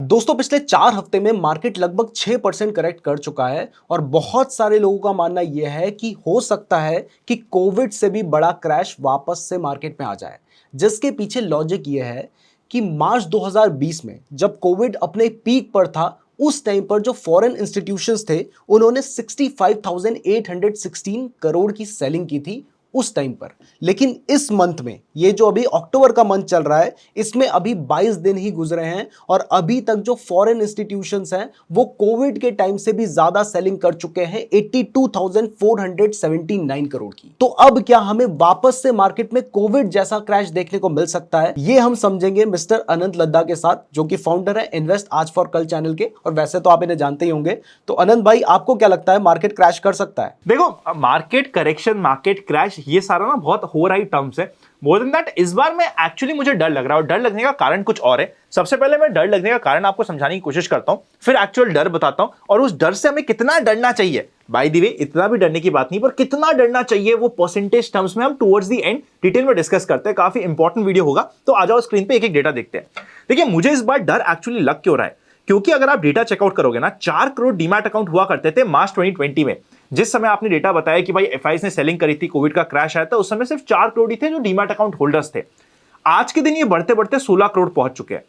दोस्तों पिछले 4 हफ्ते में मार्केट लगभग 6% करेक्ट कर चुका है और बहुत सारे लोगों का मानना यह है कि हो सकता है कि कोविड से भी बड़ा क्रैश वापस से मार्केट में आ जाए। जिसके पीछे लॉजिक यह है कि मार्च 2020 में जब कोविड अपने पीक पर था, उस टाइम पर जो फॉरेन इंस्टीट्यूशंस थे उन्होंने 65,816 करोड़ की सेलिंग की थी उस टाइम पर। लेकिन इस मंथ में, ये जो अभी अक्टूबर का मंथ चल रहा है, इसमें अभी 22 दिन ही गुजरे हैं और अभी तक जो फॉरेन इंस्टीट्यूशंस हैं वो कोविड के टाइम से भी ज्यादा सेलिंग कर चुके हैं 82,479 करोड़ की। तो अब क्या हमें वापस से मार्केट में कोविड जैसा क्रैश देखने को मिल सकता है? ये हम समझेंगे मिस्टर अनंत लद्दा के साथ, जो कि फाउंडर है इन्वेस्ट आज फॉर कल चैनल के, और वैसे तो आप इन्हें जानते ही होंगे। तो अनंत भाई, आपको क्या लगता है, मार्केट क्रैश कर सकता है? देखो, मार्केट करेक्शन, मार्केट क्रैश, ये सारा ना बहुत हो रहा ही टर्म्स है। मोर देन दैट, इस बार में एक्चुअली मुझे डर लग रहा है और डर लगने का कारण कुछ और है। सबसे पहले मैं डर लगने का कारण आपको समझाने की कोशिश करता हूं, फिर एक्चुअल डर बताता हूं और उस डर से हमें कितना डरना चाहिए। बाय द वे, इतना भी डरने की बात नहीं, पर कितना डरना चाहिए वो परसेंटेज टर्म्स में हम टुवर्ड्स द एंड डिटेल में डिस्कस करते हैं। काफी इंपॉर्टेंट वीडियो होगा, तो आ जाओ स्क्रीन पे एक एक डेटा देखते हैं। देखिए, मुझे इस बार डर एक्चुअली लग क्यों रहा है, क्योंकि अगर आप डेटा चेकआउट करोगे ना, 4 करोड़ डीमैट अकाउंट हुआ करते थे मार्च 2020 में। जिस समय आपने डेटा बताया कि भाई एफआईज ने सेलिंग करी थी, कोविड का क्रैश आया था, उस समय सिर्फ 4 करोड़ ही थे जो डीमैट अकाउंट होल्डर्स थे। आज के दिन ये बढ़ते बढ़ते 16 करोड़ पहुंच चुके हैं।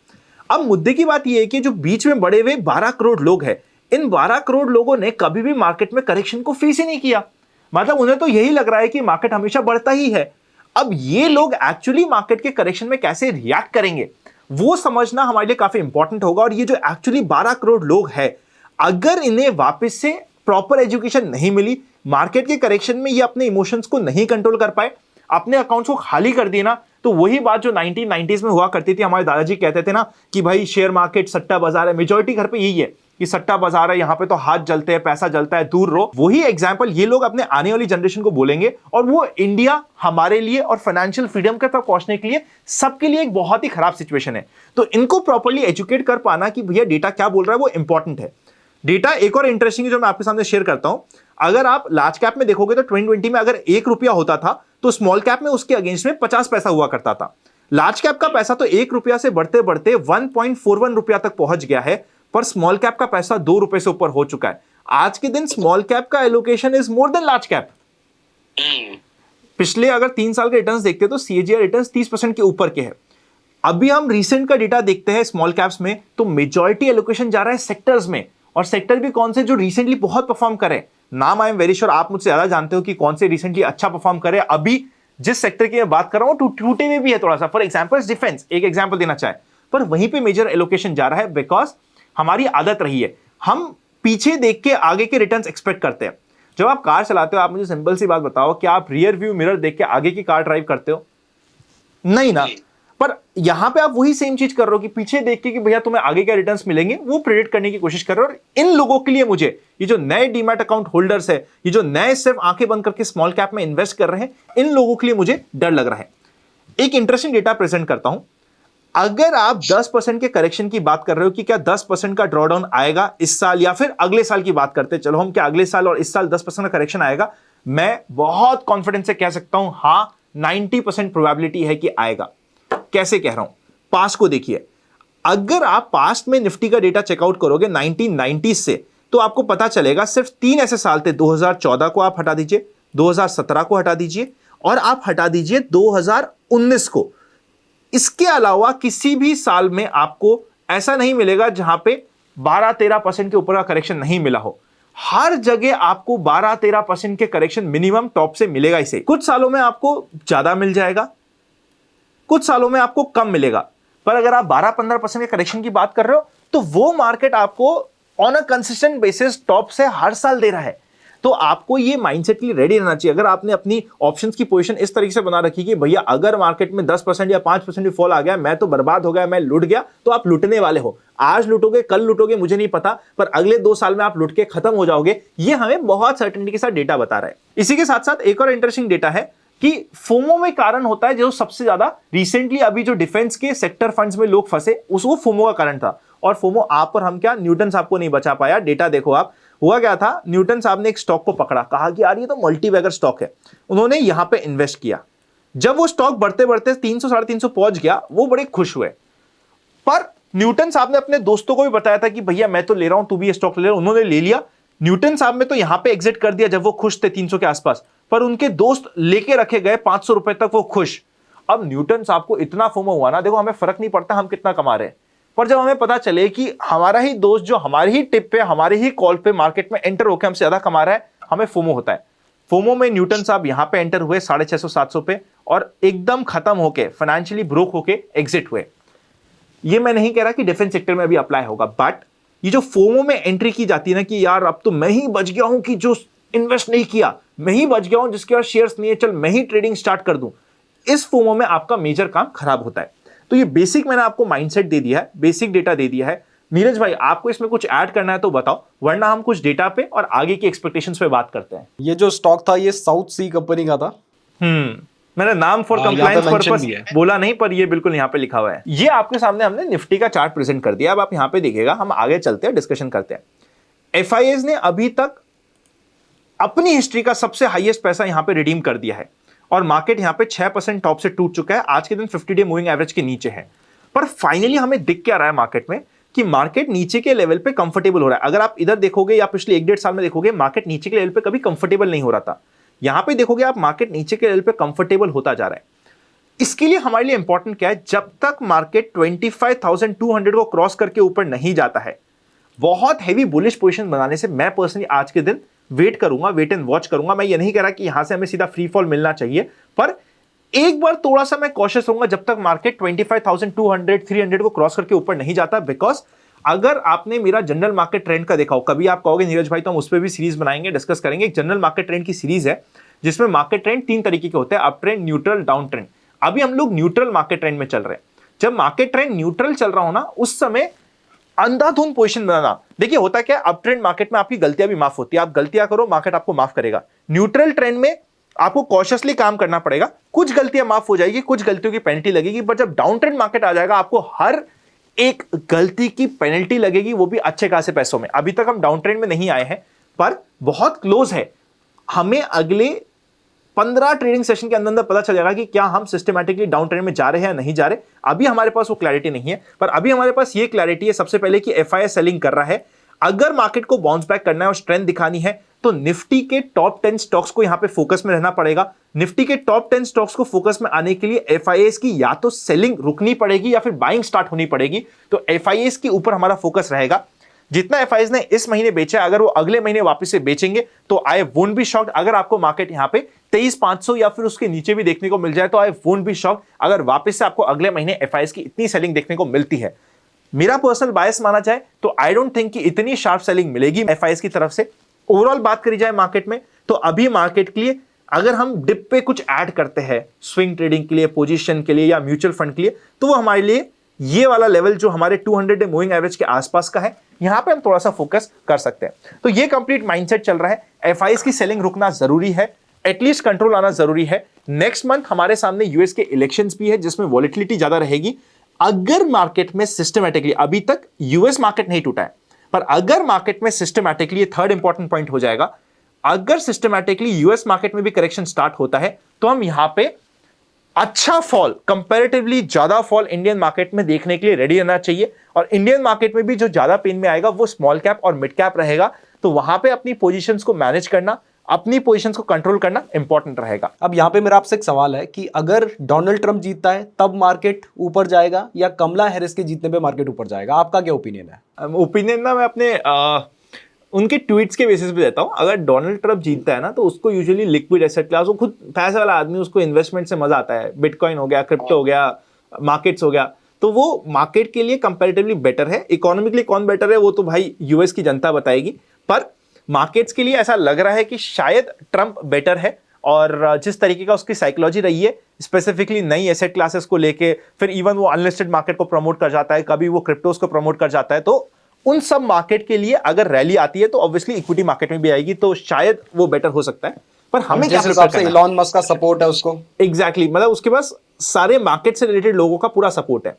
अब मुद्दे की बात ये है कि जो बीच में बड़े हुए 12 करोड़ लोग हैं, इन 12 करोड़ लोगों ने कभी भी मार्केट में करेक्शन को फेस ही नहीं किया। मतलब उन्हें तो यही लग रहा है कि मार्केट हमेशा बढ़ता ही है। अब ये लोग एक्चुअली मार्केट के करेक्शन में कैसे रिएक्ट करेंगे, वो समझना हमारे लिए काफी इंपॉर्टेंट होगा। और ये जो एक्चुअली 12 करोड़ लोग हैं, अगर इन्हें वापस से प्रॉपर एजुकेशन नहीं मिली, मार्केट के करेक्शन में ये अपने इमोशंस को नहीं कंट्रोल कर पाए, अपने अकाउंट्स को खाली कर दिए ना, तो वही बात जो 1990s में हुआ करती थी। हमारे दादाजी कहते थे ना कि भाई शेयर मार्केट सट्टा बाजार है। मेजॉरिटी घर पे यही है कि सट्टा बाजार है, यहां पे तो हाथ जलते हैं, पैसा जलता है, दूर रहो। वही एग्जांपल ये लोग अपने आने वाली जनरेशन को बोलेंगे और वो इंडिया हमारे लिए और फाइनेंशियल फ्रीडम के तक पहुंचने के लिए सबके लिए एक बहुत ही खराब सिचुएशन है। तो इनको प्रॉपर्ली एजुकेट कर पाना कि भैया डेटा क्या बोल रहा है, वो इंपॉर्टेंट है। डेटा एक और इंटरेस्टिंग जो मैं आपके सामने शेयर करता हूं, अगर आप लार्ज कैप में देखोगे तो 2020 में अगर 1 रुपया होता था तो स्मॉल कैप में उसके अगेंस्ट में 50 पैसा हुआ करता था। लार्ज कैप का पैसा तो 1 रुपया से बढ़ते बढ़ते 1.41 रुपया तक पहुंच गया है, पर स्मॉल कैप का पैसा 2 रुपए से ऊपर हो चुका है। आज के दिन स्मॉल कैप का allocation is more than large cap. पिछले अगर 3 साल के रिटर्न्स देखते तो सीएजीआर रिटर्न्स 30% के ऊपर के हैं। अभी हम रिसेंट का डेटा देखते हैं स्मॉल कैप्स में, तो मेजॉरिटी एलोकेशन जा रहा है सेक्टर्स में, और सेक्टर भी कौन से जो रिसेंटली बहुत परफॉर्म करे। नाम आई एम वेरी श्योर आप मुझसे ज्यादा जानते हो कि कौन से रिसेंटली अच्छा परफॉर्म करे। अभी जिस सेक्टर की मैं बात कर रहा हूं टूटे हुए भी है थोड़ा सा। फॉर एग्जांपल डिफेंस, एक एग्जांपल देना चाहे, पर वहीं पे मेजर एलोकेशन जा रहा है, बिकॉज हमारी आदत रही है हम पीछे देख के आगे के रिटर्न्स एक्सपेक्ट करते हैं। जब आप कार चलाते हो, आप मुझे सिंपल सी बात बताओ, क्या आप रियर व्यू मिरर देख के आगे की कार ड्राइव करते हो? नहीं ना। पर यहां पे आप वही सेम चीज कर रहे हो कि पीछे देख के कि भैया तुम्हें आगे क्या रिटर्न्स मिलेंगे, वो प्रेडिक्ट करने की कोशिश कर रहे हो। और इन लोगों के लिए मुझे, ये जो नए डीमैट अकाउंट होल्डर्स है, ये जो नए सिर्फ आंखें बंद करके स्मॉल कैप में इन्वेस्ट कर रहे हैं, इन लोगों के लिए मुझे डर लग रहा है। एक इंटरेस्टिंग डेटा प्रेजेंट करता हूं। अगर आप 10% के करेक्शन की बात कर रहे हो कि क्या 10% का ड्रॉडाउन आएगा इस साल या फिर अगले साल की बात करते हैं, चलो हम क्या अगले साल और इस साल 10% का करेक्शन आएगा, मैं बहुत कॉन्फिडेंस से कह सकता हूं हां 90% प्रोबेबिलिटी है कि आएगा। कैसे कह रहा हूं, पास्ट को देखिए। अगर आप पास्ट में निफ्टी का डेटा चेकआउट करोगे 1990 से, तो आपको पता चलेगा सिर्फ 3 ऐसे साल थे। 2014 को आप हटा दीजिए, 2017 को हटा दीजिए और आप हटा दीजिए 2019 को। इसके अलावा किसी भी साल में आपको ऐसा नहीं मिलेगा जहां पे 12-13% के ऊपर का करेक्शन नहीं मिला हो। हर जगह आपको 12-13% के करेक्शन मिनिमम टॉप से मिलेगा। इसे कुछ सालों में आपको ज्यादा मिल जाएगा, कुछ सालों में आपको कम मिलेगा। पर अगर आप 12-15% के करेक्शन की बात कर रहे हो, तो वो मार्केट आपको on a consistent basis top से हर साल दे रहा है। तो आपको ये माइंडसेट के लिए रेडी रहना चाहिए। अगर आपने अपनी ऑप्शंस की पोजीशन इस तरीके से बना रखी कि भैया अगर मार्केट में 10% या 5% भी फॉल आ गया, मैं तो बर्बाद हो गया, मैं लूट गया, तो आप लूटने वाले हो। आज लूटोगे, कल लूटोगे, मुझे नहीं पता, पर अगले 2 साल में आप लूट के खत्म हो जाओगे। ये हमें बहुत सर्टेनिटी के साथ डेटा बता रहा है। इसी के साथ साथ एक और इंटरेस्टिंग डेटा है कि फोमो में कारण होता है जो सबसे ज्यादा रिसेंटली अभी जो डिफेंस के सेक्टर फंड्स में लोग फंसे, उसको फोमो का कारण था। और फोमो आप और हम क्या, न्यूटन साहब को नहीं बचा पाया। डेटा देखो आप, हुआ क्या था, न्यूटन साहब ने एक स्टॉक को पकड़ा, कहा कि यार ये तो मल्टीबैगर स्टॉक है। उन्होंने यहां पे इन्वेस्ट किया। जब वो स्टॉक बढ़ते बढ़ते 300 350 पहुंच गया, वो बड़े खुश हुए। पर न्यूटन साहब ने अपने दोस्तों को भी बताया था कि भैया मैं तो ले रहा हूं, तू भी ये स्टॉक ले रहा, उन्होंने ले लिया। न्यूटन साहब ने तो यहां पे एग्जिट कर दिया जब वो खुश थे 300 के आसपास, पर उनके दोस्त लेके रखे गए 500 रुपए तक, वो खुश। अब न्यूटन साहब को इतना फोमो हुआ ना, देखो हमें फर्क नहीं पड़ता हम कितना कमा रहे हैं, पर जब हमें पता चले कि हमारा ही दोस्त जो हमारी ही टिप पे, हमारी ही कॉल पे मार्केट में एंटर होकर हमसे ज्यादा कमा रहा है, हमें फोमो होता है। फोमो में न्यूटन साहब यहां पे एंटर हुए 650-700 पे, और एकदम खत्म होके फाइनेंशियली ब्रोक होके एग्जिट हुए। ये मैं नहीं कह रहा कि डिफेंस सेक्टर में भी अप्लाई होगा, बट ये जो फोमो में एंट्री की जाती है ना कि यार अब तो मैं ही बच गया हूं कि जो इन्वेस्ट नहीं किया, मैं ही बच गया हूं जिसके पास शेयर्स नहीं है, चल मैं ही ट्रेडिंग स्टार्ट कर दूं, इस फोमो में आपका मेजर काम खराब होता है। तो ये बेसिक मैंने आपको माइंडसेट दे दिया है, बेसिक डेटा दे दिया है। नीरज भाई आपको इसमें कुछ ऐड करना है तो बताओ, वरना हम कुछ डेटा पे और आगे की एक्सपेक्टेशंस पे बात करते हैं। ये जो स्टॉक था ये साउथ सी कंपनी का था। मैंने नाम फॉर यहाँ पे कंप्लायंस mention पर्पस भी है। बोला नहीं, पर ये बिल्कुल यहाँ पे लिखा हुआ है। ये आपके सामने हमने निफ्टी का चार्ट प्रेजेंट कर दिया। अब आप यहाँ पे देखिएगा, हम आगे चलते हैं, डिस्कशन करते हैं। एफआईएस ने अभी तक अपनी हिस्ट्री का सबसे हाईएस्ट पैसा यहाँ पे रिडीम कर दिया है, और मार्केट यहाँ पे 6% टॉप से टूट चुका है। आज के दिन 50 डे मूविंग एवरेज के नीचे है, पर फाइनली हमें दिख क्या रहा है मार्केट में कि मार्केट नीचे के लेवल पे कंफर्टेबल हो रहा है। अगर आप इधर देखोगे या पिछले 1-1.5 साल में देखोगे, मार्केट नीचे के लेवल पे कभी कंफर्टेबल नहीं हो रहा था। यहां पे देखोगे आप, मार्केट नीचे के लेवल पे कंफर्टेबल होता जा रहा है। इसके लिए हमारे लिए इंपॉर्टेंट क्या है, जब तक मार्केट 25,200 को क्रॉस करके ऊपर नहीं जाता है, बहुत हैवी बुलिश पोजीशन बनाने से मैं पर्सनली आज के दिन वेट करूंगा, वेट एंड वॉच करूंगा। मैं ये नहीं कह रहा कि यहां से हमें सीधा फ्री फॉल मिलना चाहिए, पर एक बार थोड़ा सा मैं कॉशियस रहूंगा जब तक मार्केट 25,200-300 को क्रॉस करके ऊपर नहीं जाता। बिकॉज अगर आपने मेरा जनरल मार्केट ट्रेंड का देखा हो, कभी आप कहोगे नीरज भाई तो हम उस पर भी सीरीज बनाएंगे, डिस्कस करेंगे। एक जनरल मार्केट ट्रेंड की सीरीज है जिसमें मार्केट ट्रेंड 3 तरीके के होते हैं, up trend, neutral, down trend. अभी हम लोग न्यूट्रल मार्केट ट्रेंड में चल रहे हैं। जब मार्केट ट्रेंड न्यूट्रल चल रहा हो ना, उस समय अंधाधुंध पोजीशन बनाना, देखिए होता क्या है, अप ट्रेंड मार्केट में आपकी गलतियां भी माफ होती है, आप गलतियां करो मार्केट आपको माफ करेगा। न्यूट्रल ट्रेंड में आपको कॉशियसली काम करना पड़ेगा, कुछ गलतियां माफ हो जाएगी, कुछ गलतियों की पेनल्टी लगेगी। पर जब डाउन ट्रेंड मार्केट आ जाएगा, आपको हर एक गलती की पेनल्टी लगेगी, वो भी अच्छे खासे पैसों में। अभी तक हम डाउन ट्रेंड में नहीं आए हैं, पर बहुत क्लोज है। हमें अगले 15 ट्रेडिंग सेशन के अंदर पता चल जाएगा कि क्या हम सिस्टमैटिकली डाउन ट्रेंड में जा रहे हैं या नहीं जा रहे। अभी हमारे पास वो क्लैरिटी नहीं है, पर अभी हमारे पास ये क्लैरिटी है सबसे पहले कि एफआईएस सेलिंग कर रहा है। अगर मार्केट को बाउंस बैक करना है और स्ट्रेंथ दिखानी है, तो निफ्टी के टॉप 10 स्टॉक्स को यहां पे फोकस में रहना पड़ेगा। निफ्टी के टॉप 10 स्टॉक्स को फोकस में आने के लिए एफआईएस की या तो सेलिंग रुकनी पड़ेगी या फिर बाइंग स्टार्ट होनी पड़ेगी। तो एफआईएस के ऊपर हमारा फोकस रहेगा। जितना एफआईएस ने इस महीने बेचा है, अगर वो अगले महीने वापस से बेचेंगे तो आई वोंट बी शॉक्ड अगर आपको मार्केट यहां पे 23,500 या फिर उसके नीचे भी देखने को मिल जाए। तो आई वोंट बी शॉक्ड अगर वापस से आपको अगले महीने एफआईएस की इतनी सेलिंग देखने को मिलती है। मेरा पर्सनल बायस माना जाए तो आई डोंट थिंक कि इतनी शार्प सेलिंग मिलेगी एफआईएस की तरफ से। ओवरऑल बात करी जाए मार्केट में, तो अभी मार्केट के लिए अगर हम डिप पे कुछ ऐड करते हैं स्विंग ट्रेडिंग के लिए, पोजीशन के लिए या म्यूचुअल फंड के लिए, तो वो हमारे लिए ये वाला लेवल जो हमारे 200 डे मूविंग एवरेज के आसपास का है, यहां पे हम थोड़ा सा फोकस कर सकते हैं। तो ये कंप्लीट माइंडसेट चल रहा है। एफआईएस की सेलिंग रुकना जरूरी है, एटलीस्ट कंट्रोल आना जरूरी है। नेक्स्ट मंथ हमारे सामने यूएस के इलेक्शंस भी है जिसमें वॉलेटिलिटी ज्यादा रहेगी। अगर मार्केट में सिस्टमैटिकली, अभी तक यूएस मार्केट नहीं टूटा है, पर अगर मार्केट में सिस्टमैटिकली, थर्ड इंपॉर्टेंट पॉइंट हो जाएगा, अगर सिस्टमैटिकली यूएस मार्केट में भी करेक्शन स्टार्ट होता है, तो हम यहां पे अच्छा फॉल, कंपैरेटिवली ज्यादा फॉल इंडियन मार्केट में देखने के लिए रेडी रहना चाहिए। और इंडियन मार्केट में भी जो ज्यादा पेन में आएगा वो स्मॉल कैप और मिड कैप रहेगा। तो वहां पे अपनी पोजीशंस को मैनेज करना, अपनी पोजीशंस को कंट्रोल करना इंपॉर्टेंट रहेगा। अब यहाँ पे मेरा आपसे एक सवाल है कि अगर डोनाल्ड ट्रंप जीतता है तब मार्केट ऊपर जाएगा या कमला हैरिस के जीतने पे मार्केट ऊपर जाएगा, आपका क्या ओपिनियन है? ओपिनियन ना मैं अपने उनके ट्वीट्स के बेसिस पे देता हूं। अगर डोनाल्ड ट्रंप जीतता है ना, तो उसको यूजुअली लिक्विड एसेट क्लास, वो खुद पैसे वाला आदमी, उसको इन्वेस्टमेंट से मजा आता है। बिटकॉइन हो गया, क्रिप्टो हो गया, मार्केट्स हो गया, तो वो मार्केट के लिए कंपैरेटिवली बेटर है। इकोनॉमिकली कौन बेटर है वो तो भाई यूएस की जनता बताएगी, पर मार्केट्स के लिए ऐसा लग रहा है कि शायद ट्रंप बेटर है। और जिस तरीके का उसकी साइकोलॉजी रही है, स्पेसिफिकली नई एसेट क्लासेस को लेके, फिर इवन वो अनलिस्टेड मार्केट को प्रमोट कर जाता है, कभी वो क्रिप्टोस को प्रमोट कर जाता है, तो उन सब मार्केट के लिए अगर रैली आती है तो ऑब्वियसली इक्विटी मार्केट में भी आएगी, तो शायद वो बेटर हो सकता है। पर हमें जिस हिसाब से इलॉन मस्क का सपोर्ट है उसको, एग्जैक्टली, मतलब उसके पास सारे मार्केट से रिलेटेड लोगों का पूरा सपोर्ट है।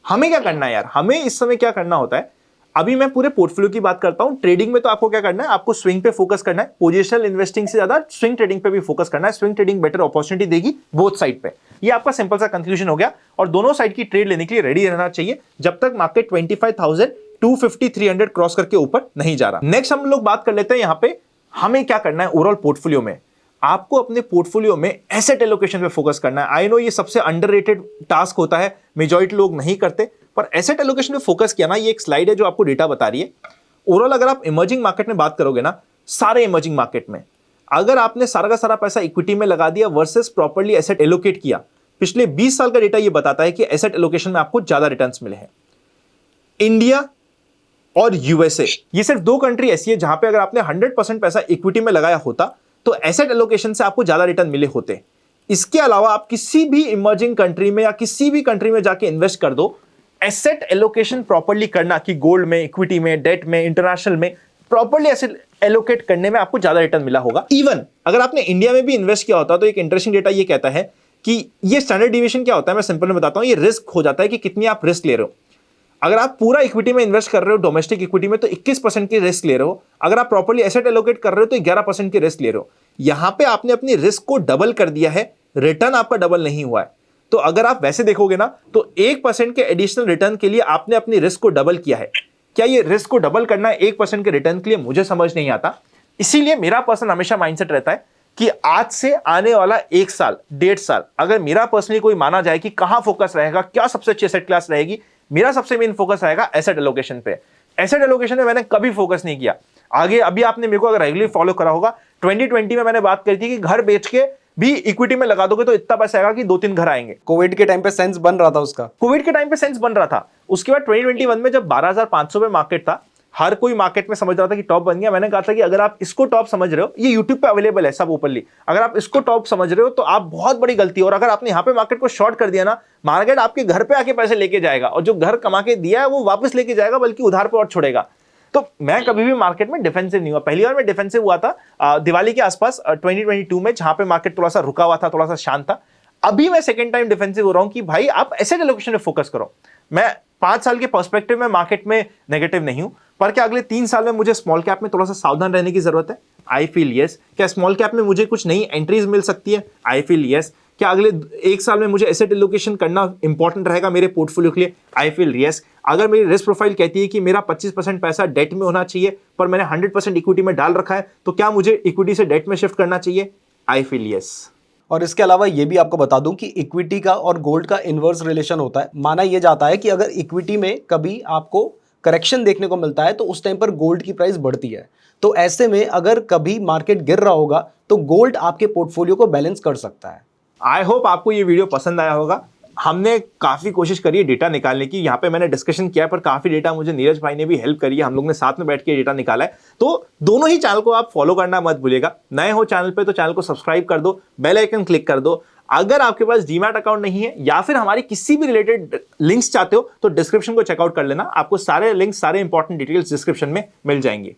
हमें क्या करना है यार, हमें इस समय क्या करना होता है, अभी मैं पूरे पोर्टफोलियो की बात करता हूं। ट्रेडिंग में तो आपको क्या करना है, आपको स्विंग पे फोकस करना है। पोजिशनल इन्वेस्टिंग से ज्यादा स्विंग ट्रेडिंग पे भी फोकस करना है। स्विंग ट्रेडिंग बेटर अपॉर्चुनिटी देगी बोथ साइड पे। ये आपका सिंपल सा कंक्लूजन हो गया। और दोनों साइड की ट्रेड लेने के लिए रेडी रहना चाहिए जब तक मार्केट 25,250 300 क्रॉस करके ऊपर नहीं जा रहा। नेक्स्ट हम लोग बात कर लेते हैं यहां पे हमें क्या करना है ओवरऑल पोर्टफोलियो में। आपको अपने पोर्टफोलियो में एसेट एलोकेशन पे फोकस करना है। आई नो ये सबसे अंडररेटेड टास्क होता है, मेजॉरिटी लोग नहीं करते, पर एसेट एलोकेशन पे फोकस किया ना, ये एक स्लाइड है जो आपको डेटा बता रही है। ओवरऑल अगर आप इमर्जिंग मार्केट में बात करोगे ना, सारे इमर्जिंग मार्केट में अगर आपने सारा का सारा पैसा इक्विटी में लगा दिया वर्सेस प्रॉपर्ली एसेट एलोकेट किया, पिछले 20 साल का डेटा ये बताता है कि एसेट एलोकेशन में आपको ज्यादा रिटर्न्स मिले हैं। इंडिया और यूएसए, ये सिर्फ दो कंट्री ऐसी है जहां पे अगर आपने 100% पैसा इक्विटी में लगाया होता तो एसेट एलोकेशन से आपको ज्यादा रिटर्न मिले होते। इसके अलावा आप किसी भी इमर्जिंग कंट्री में या किसी भी कंट्री में जाके इन्वेस्ट कर दो, एसेट एलोकेशन प्रॉपर्ली करना कि गोल्ड में, इक्विटी में, डेट में, इंटरनेशनल में प्रॉपर्ली एसेट एलोकेट करने में आपको ज्यादा रिटर्न मिला होगा। इवन अगर आपने इंडिया में भी इन्वेस्ट किया होता तो एक इंटरेस्टिंग डेटा ये कहता है कि ये स्टैंडर्ड डिविएशन क्या होता है, मैं सिंपल में बताता हूं, ये रिस्क हो जाता है कि कितनी आप रिस्क ले रहे हो। अगर आप पूरा इक्विटी में इन्वेस्ट कर रहे हो डोमेस्टिक इक्विटी में तो 21% की रिस्क ले रहे हो। अगर आप प्रॉपर्ली एसेट एलोकेट कर रहे हो तो 11% की रिस्क ले रहे हो। यहां पे आपने अपनी रिस्क को डबल कर दिया है, रिटर्न आपका डबल नहीं हुआ है। तो अगर आप वैसे देखोगे ना तो 1% के एडिशनल रिटर्न के लिए आपने अपनी रिस्क को डबल किया है। क्या ये रिस्क को डबल करना है 1% के रिटर्न के लिए, मुझे समझ नहीं आता। इसीलिए मेरा पर्सनल हमेशा माइंडसेट रहता है कि आज से आने वाला 1 साल 1.5 साल अगर मेरा पर्सनली कोई माना जाए कि कहां फोकस रहेगा, क्या सबसे अच्छी एसेट क्लास रहेगी, मेरा सबसे मेन फोकस रहेगा एसेट एलोकेशन पे। एसेट एलोकेशन में मैंने कभी फोकस नहीं किया। आगे अभी आपने मेरे को अगर रेगुलरली फॉलो करा होगा, 2020 में मैंने बात करी थी कि घर बेच के भी इक्विटी में लगा दोगे तो इतना पैसा आएगा कि 2-3 घर आएंगे। कोविड के टाइम पे सेंस बन रहा था उसका, कोविड के टाइम पे सेंस बन रहा था। उसके बाद 2021 में जब 12,500 पे मार्केट था, हर कोई मार्केट में समझ रहा था कि टॉप बन गया। मैंने कहा था कि अगर आप इसको टॉप समझ रहे हो, ये यूट्यूब पे अवेलेबल है सब ओपनली, अगर आप इसको टॉप समझ रहे हो तो आप बहुत बड़ी गलती है। और अगर आपने यहां पे मार्केट को शॉर्ट कर दिया ना, मार्केट आपके घर पे आके पैसे लेके जाएगा और जो घर कमा के दिया है वो वापस लेके जाएगा, बल्कि उधार पे और छोड़ेगा। तो मैं कभी भी मार्केट में डिफेंसिव नहीं हुआ। पहली बार मैं डिफेंसिव हुआ था दिवाली के आसपास 2022 में, जहां पे मार्केट थोड़ा सा रुका हुआ था, थोड़ा सा शांत था। अभी मैं सेकंड टाइम डिफेंसिव हो रहा हूं कि भाई आप एसेट एलोकेशन पे फोकस करो। मैं 5 साल के पर्सपेक्टिव में मार्केट में नेगेटिव नहीं हूं, पर क्या अगले 3 साल में मुझे स्मॉल कैप में थोड़ा सा सावधान रहने की जरूरत है? I feel yes. क्या स्मॉल कैप में मुझे कुछ नई एंट्रीज मिल सकती है? I feel yes. क्या अगले 1 साल में मुझे एसेट एलोकेशन करना इंपॉर्टेंट रहेगा मेरे पोर्टफोलियो के लिए? I feel yes. अगर मेरी रिस्क प्रोफाइल कहती है कि मेरा 25% पैसा डेट में होना चाहिए पर मैंने 100% इक्विटी में डाल रखा है, तो क्या मुझे इक्विटी से डेट में शिफ्ट करना चाहिए? I feel yes. और इसके अलावा ये भी आपको बता दूं कि इक्विटी का और गोल्ड का इन्वर्स रिलेशन होता है। माना यह जाता है कि अगर इक्विटी में कभी आपको करेक्शन देखने को मिलता है तो उस टाइम पर गोल्ड की प्राइस बढ़ती है। तो ऐसे में अगर कभी मार्केट गिर रहा होगा तो गोल्ड आपके पोर्टफोलियो को बैलेंस कर सकता है। आई होप आपको ये वीडियो पसंद आया होगा। हमने काफी कोशिश करी है डेटा निकालने की, यहाँ पे मैंने डिस्कशन किया पर काफी डेटा मुझे नीरज भाई ने भी हेल्प करी है, हम लोग ने साथ में बैठ के डेटा निकाला है। तो दोनों ही चैनल को आप फॉलो करना मत भूलिएगा। नए हो चैनल पे तो चैनल को सब्सक्राइब कर दो, बेल आइकन क्लिक कर दो। अगर आपके पास डीमैट अकाउंट नहीं है या फिर हमारी किसी भी रिलेटेड लिंक्स चाहते हो तो डिस्क्रिप्शन को चेकआउट कर लेना, आपको सारे लिंक्स, सारे इंपॉर्टेंट डिटेल्स डिस्क्रिप्शन में मिल जाएंगे।